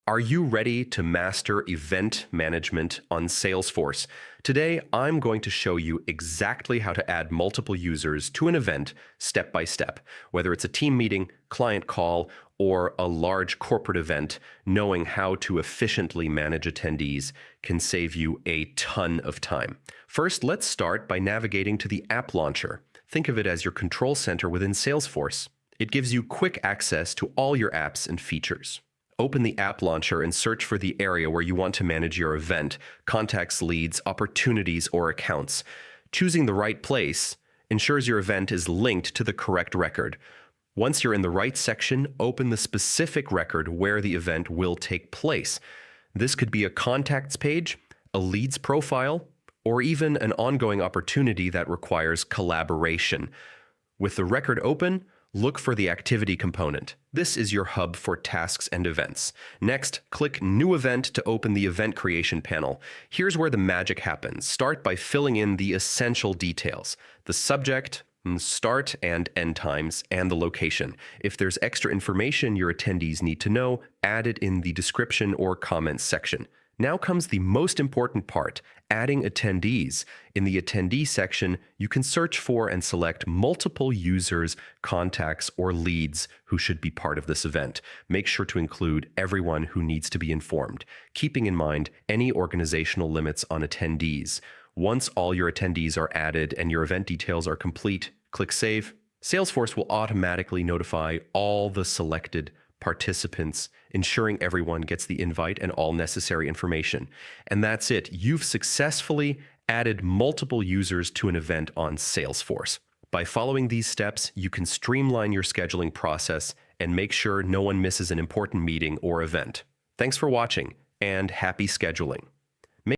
Are you ready to master event management on Salesforce? Today, I'm going to show you exactly how to add multiple users to an event step by step. Whether it's a team meeting, client call, or a large corporate event, knowing how to efficiently manage attendees can save you a ton of time. First, let's start by navigating to the app launcher. Think of it as your control center within Salesforce. It gives you quick access to all your apps and features. Open the app launcher and search for the area where you want to manage your event, contacts, leads, opportunities, or accounts. Choosing the right place ensures your event is linked to the correct record. Once you're in the right section, open the specific record where the event will take place. This could be a contacts page, a leads profile, or even an ongoing opportunity that requires collaboration. With the record open, look for the activity component. This is your hub for tasks and events. Next, click New Event to open the event creation panel. Here's where the magic happens. Start by filling in the essential details: the subject, start and end times, and the location. If there's extra information your attendees need to know, add it in the description or comments section. Now comes the most important part, adding attendees. In the attendee section, you can search for and select multiple users, contacts, or leads who should be part of this event. Make sure to include everyone who needs to be informed, keeping in mind any organizational limits on attendees. Once all your attendees are added and your event details are complete, click Save. Salesforce will automatically notify all the selected participants, ensuring everyone gets the invite and all necessary information. And that's it. You've successfully added multiple users to an event on Salesforce. By following these steps, you can streamline your scheduling process and make sure no one misses an important meeting or event. Thanks for watching, and happy scheduling.